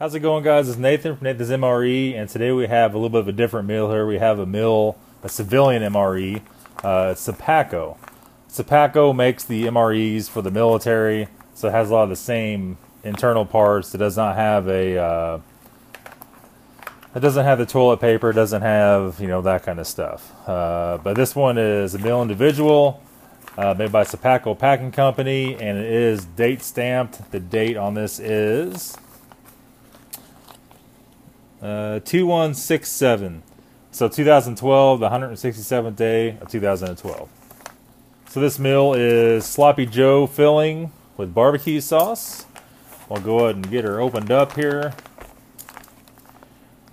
How's it going, guys? It's Nathan from Nathan's MRE, and today we have a little bit of a different mill here. We have a civilian MRE, Sopakco. Sopakco makes the MREs for the military, so it has a lot of the same internal parts. It does not have it doesn't have the toilet paper. It doesn't have, that kind of stuff. But this one is a mill individual, made by Sopakco Packing Company, and it is date stamped. The date on this is 2167. So 2012, the 167th day of 2012. So this mill is Sloppy Joe filling with barbecue sauce. We'll go ahead and get her opened up here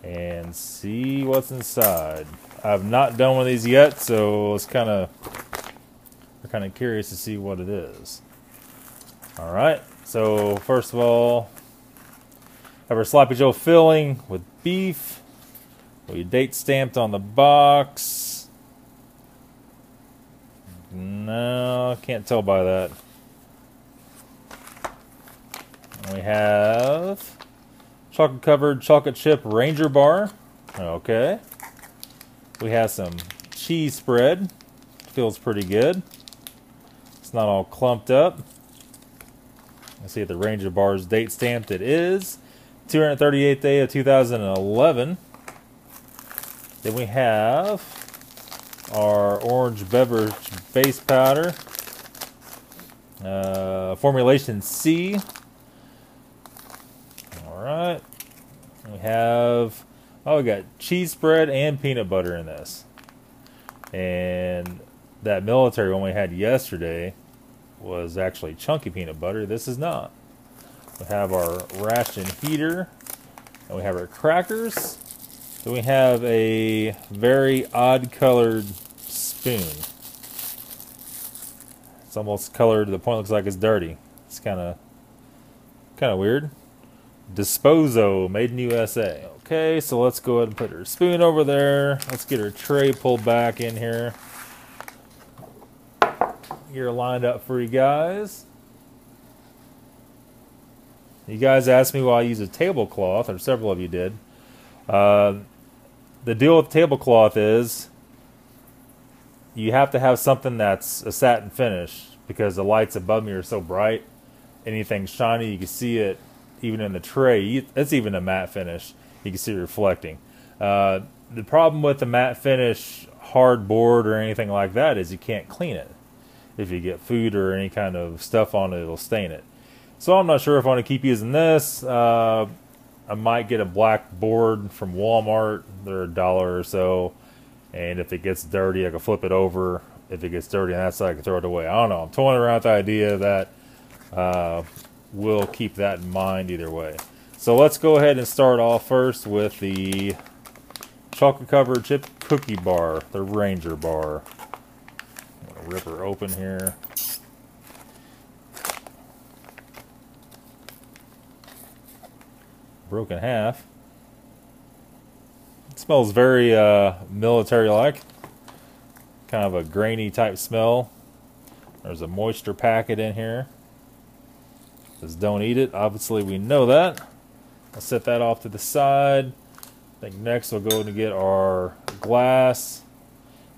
and see what's inside. I've not done one of these yet, so we're kind of curious to see what it is. All right. So first of all, have our Sloppy Joe filling with beef. We date stamped on the box. No, can't tell by that. And we have chocolate covered chocolate chip Ranger bar. Okay. We have some cheese spread. Feels pretty good. It's not all clumped up. Let's see if the Ranger bar is date stamped. It is 238th day of 2011. Then we have our orange beverage base powder, formulation C. All right. We have, we got cheese spread and peanut butter in this. And that military one we had yesterday was actually chunky peanut butter. This is not. We have our ration heater, and we have our crackers. Then we have a very odd colored spoon. It's almost colored to the point it looks like it's dirty. It's kind of weird. Disposo, made in USA. Okay, so let's go ahead and put her spoon over there. Let's get her tray pulled back in here. Get her lined up for you guys. You guys asked me why I use a tablecloth, or several of you did. The deal with tablecloth is you have to have something that's a satin finish, because the lights above me are so bright. Anything shiny, you can see it even in the tray. It's even a matte finish. You can see it reflecting. The problem with the matte finish hard board or anything like that is you can't clean it. If you get food or any kind of stuff on it, it'll stain it. So I'm not sure if I want to keep using this. I might get a black board from Walmart. They're $1 or so. And if it gets dirty, I can flip it over. If it gets dirty on that side, I can throw it away. I don't know. I'm toying around with the idea that we'll keep that in mind either way. So let's go ahead and start off first with the chocolate covered chip cookie bar, the Ranger bar. I'm going to rip her open here. Broken half. It smells very military-like. Kind of a grainy type smell. There's a moisture packet in here. It says don't eat it. Obviously we know that. I'll set that off to the side. I think next we'll go and get our glass.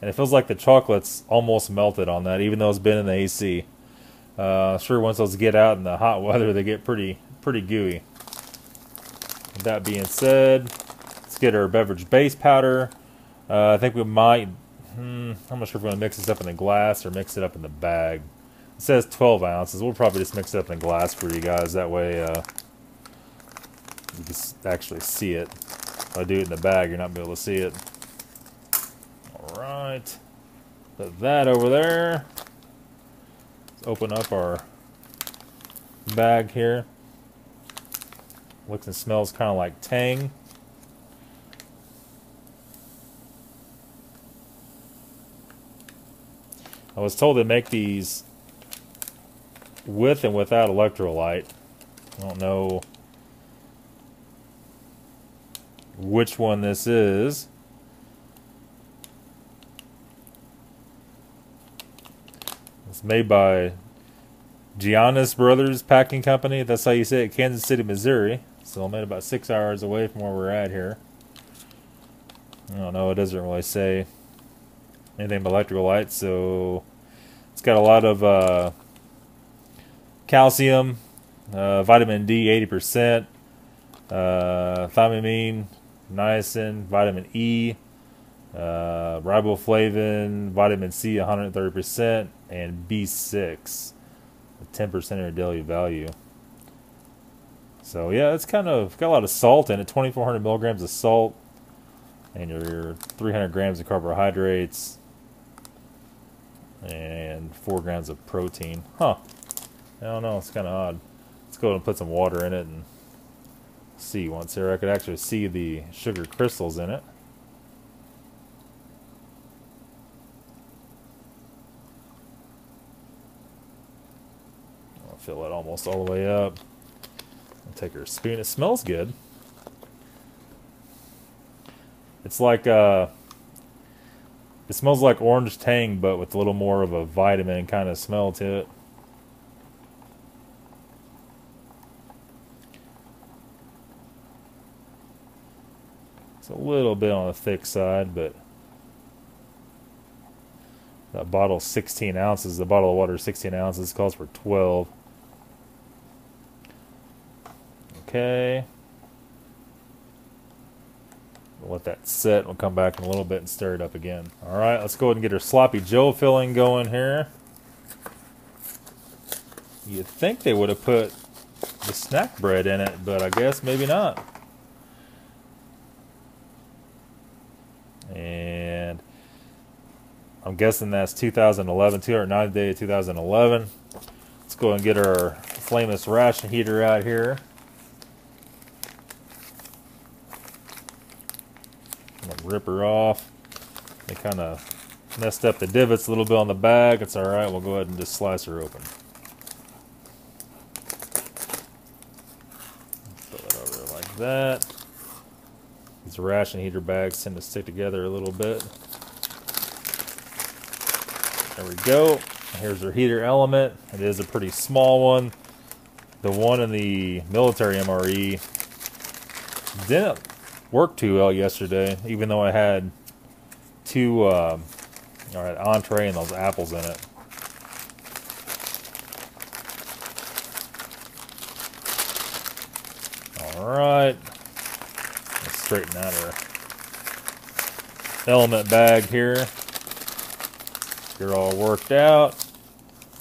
And it feels like the chocolate's almost melted on that, even though it's been in the AC. Sure, once those get out in the hot weather, they get pretty gooey. With that being said, let's get our beverage base powder. I think we might, I'm not sure if we're going to mix this up in the glass or mix it up in the bag. It says 12 ounces. We'll probably just mix it up in the glass for you guys. That way you can actually see it. If I do it in the bag, you're not going to be able to see it. Alright. Put that over there. Let's open up our bag here. Looks and smells kind of like Tang. I was told they make these with and without electrolyte. I don't know which one this is. It's made by Giannis Brothers Packing Company. That's how you say it, Kansas City, Missouri. so I'm at about 6 hours away from where we're at here. I don't know, it doesn't really say anything about electrical lights, so it's got a lot of calcium, vitamin D 80%, thiamine, niacin, vitamin E, riboflavin, vitamin C 130%, and B6, 10% of your daily value. So yeah, it's kind of got a lot of salt in it, 2,400 milligrams of salt, and your 300 grams of carbohydrates, and 4 grams of protein. Huh. I don't know, it's kind of odd. Let's go and put some water in it and see once here. I could actually see the sugar crystals in it. I'll fill it almost all the way up. I'll take her spoon. It smells good. It's like it smells like orange tang, but with a little more of a vitamin kind of smell to it. It's a little bit on the thick side, but that bottle's 16 ounces. The bottle of water is 16 ounces. It calls for 12. Okay. We'll let that set. We'll come back in a little bit and stir it up again. Alright, let's go ahead and get our Sloppy Joe filling going here. You'd think they would have put the snack bread in it, but I guess maybe not. And I'm guessing that's 2011, 290 day of 2011. Let's go and get our flameless ration heater out here. I'm gonna rip her off. They kind of messed up the divots a little bit on the bag. It's alright, we'll go ahead and just slice her open. Fill it over like that. These ration heater bags tend to stick together a little bit. There we go. Here's our heater element. It is a pretty small one. The one in the military MRE didn't work too well yesterday, even though I had two entree and those apples in it. Alright. Let's straighten out our element bag here. Get her all worked out.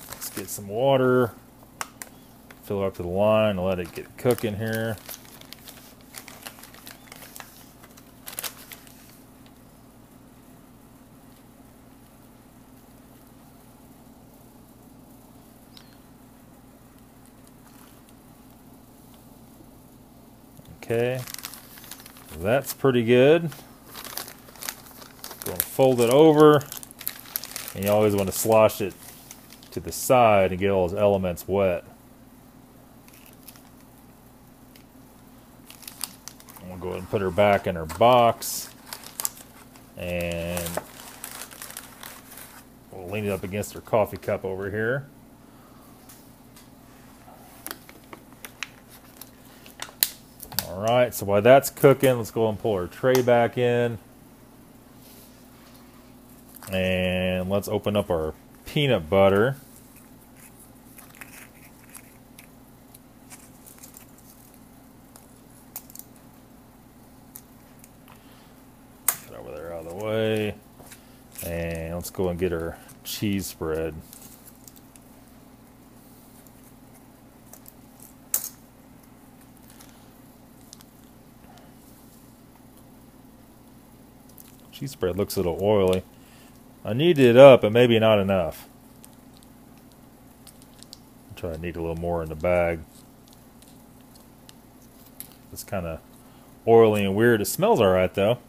Let's get some water. Fill her up to the line and let it get cooking here. Okay, that's pretty good. Going to fold it over, and you always want to slosh it to the side and get all those elements wet. We'll go ahead and put her back in her box, and we'll lean it up against her coffee cup over here. Alright, so while that's cooking, let's go and pull our tray back in. And let's open up our peanut butter. Get over there out of the way. And let's go and get our cheese spread. Cheese spread looks a little oily. I kneaded it up, but maybe not enough. I'll try to knead a little more in the bag. It's kind of oily and weird. It smells alright though.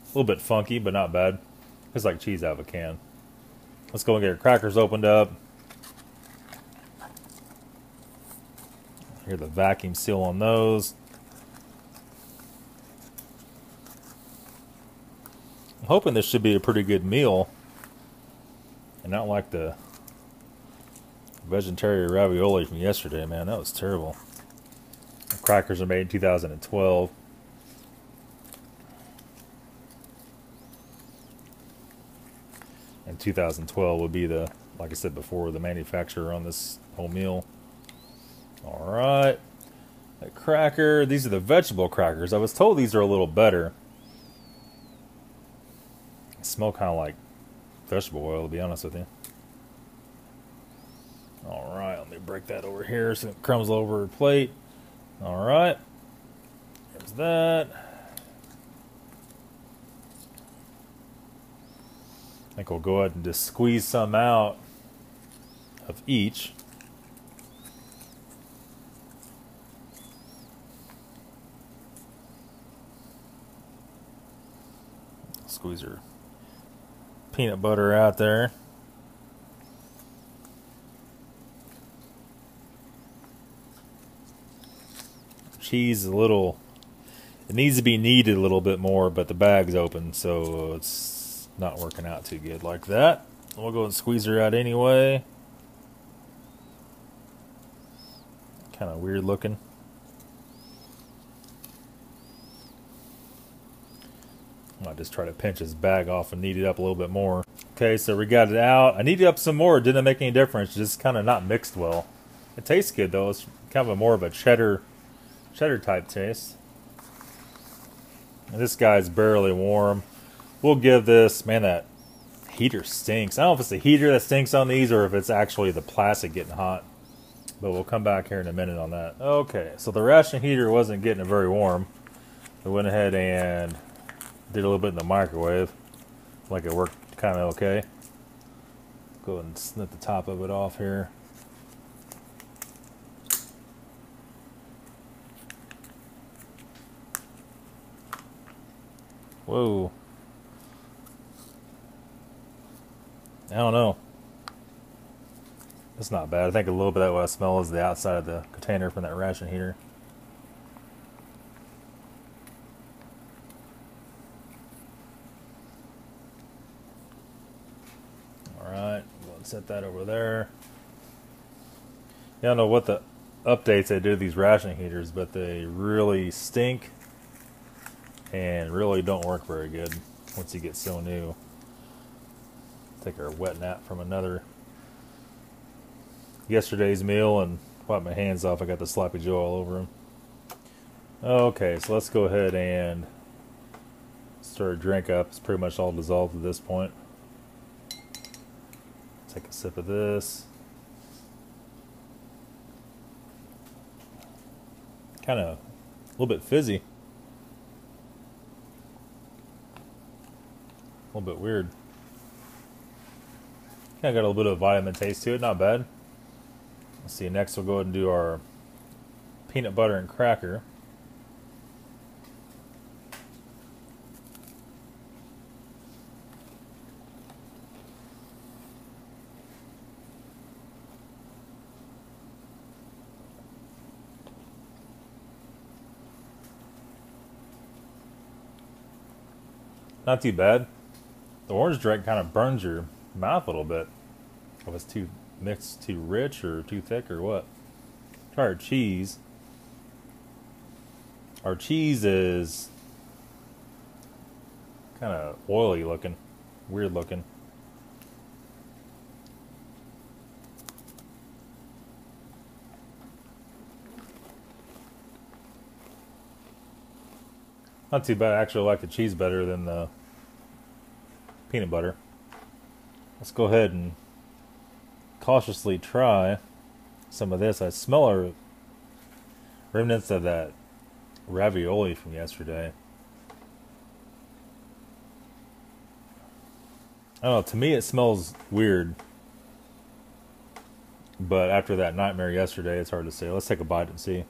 A little bit funky, but not bad. It's like cheese out of a can. Let's go and get our crackers opened up. Hear the vacuum seal on those. I'm hoping this should be a pretty good meal. And not like the vegetarian ravioli from yesterday, man. That was terrible. The crackers are made in 2012. And 2012 would be the, like I said before, the manufacturer on this whole meal. Alright. A cracker. These are the vegetable crackers. I was told these are a little better. They smell kind of like vegetable oil, to be honest with you. Alright, let me break that over here so it crumbs over her plate. Alright. There's that. I think we'll go ahead and just squeeze some out of each. Squeeze her peanut butter out there. Cheese a little, it needs to be kneaded a little bit more, but the bag's open, so it's not working out too good like that. We'll go and squeeze her out anyway. Kind of weird looking. I might just try to pinch his bag off and knead it up a little bit more. Okay, so we got it out. I kneaded up some more. It didn't make any difference. Just kind of not mixed well. It tastes good though. It's kind of more of a cheddar type taste. And this guy's barely warm. We'll give this, man, that heater stinks. I don't know if it's the heater that stinks on these or if it's actually the plastic getting hot. But we'll come back here in a minute on that. Okay, so the ration heater wasn't getting it very warm. We went ahead and did a little bit in the microwave. Like it worked kind of okay. Go ahead and snip the top of it off here. Whoa. I don't know. That's not bad. I think a little bit of what I smell is the outside of the container from that ration heater. Alright, go and set that over there. I don't know what the updates they do to these ration heaters, but they really stink and really don't work very good once you get so new. Take our wet nap from yesterday's meal and wipe my hands off. I got the Sloppy Joe all over them. Okay, so let's go ahead and stir a drink up. It's pretty much all dissolved at this point. Take a sip of this. Kind of a little bit fizzy. A little bit weird. Kind of got a little bit of vitamin taste to it, not bad. Let's see, next we'll go ahead and do our peanut butter and cracker. Not too bad. The orange drink kind of burns your mouth a little bit. If it's too mixed, too rich or too thick or what. Try our cheese. Our cheese is kind of oily looking, weird looking. Not too bad. I actually like the cheese better than the peanut butter. Let's go ahead and cautiously try some of this. I smell remnants of that ravioli from yesterday. I don't know, to me it smells weird. But after that nightmare yesterday, it's hard to say. Let's take a bite and see.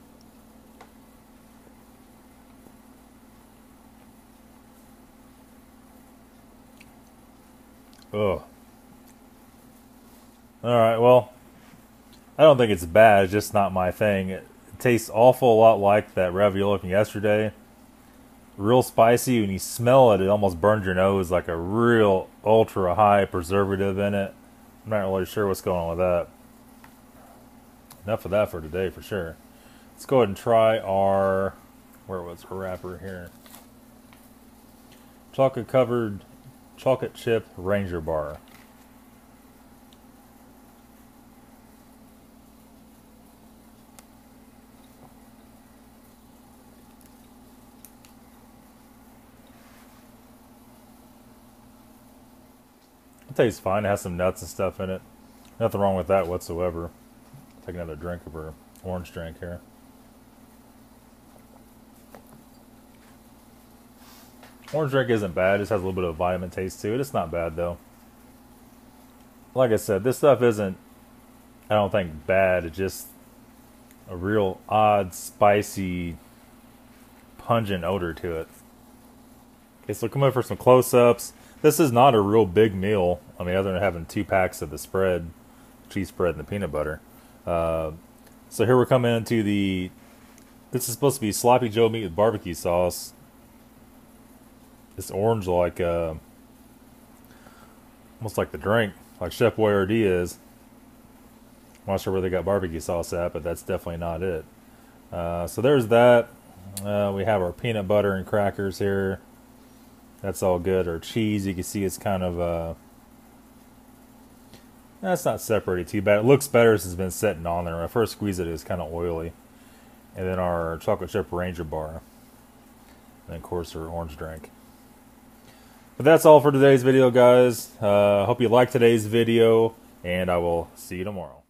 Ugh. Alright, well, I don't think it's bad, it's just not my thing. It tastes awful lot like that ravioli from yesterday. Real spicy. When you smell it, it almost burns your nose, like a real ultra high preservative in it. I'm not really sure what's going on with that. Enough of that for today, for sure. Let's go ahead and try our, where was our wrapper here? Chocolate covered chocolate chip Ranger bar. It tastes fine. It has some nuts and stuff in it. Nothing wrong with that whatsoever. Take another drink of our orange drink here. Orange drink isn't bad. It just has a little bit of vitamin taste to it. It's not bad though. Like I said, this stuff isn't, I don't think, bad. It's just a real odd, spicy, pungent odor to it. Okay, so come over for some close-ups. This is not a real big meal. I mean, other than having 2 packs of the spread, cheese spread and the peanut butter. So here we're coming into the, this is supposed to be Sloppy Joe meat with barbecue sauce. It's orange like, almost like the drink, like Chef Boyardee is. I'm not sure where they got barbecue sauce at, but that's definitely not it. So there's that. We have our peanut butter and crackers here. That's all good. Our cheese, you can see it's kind of, that's not separated too bad. It looks better since it's been sitting on there. When I first squeeze it, it's kind of oily. And then our chocolate chip Ranger bar. And of course our orange drink. But that's all for today's video, guys. Hope you liked today's video, and I will see you tomorrow.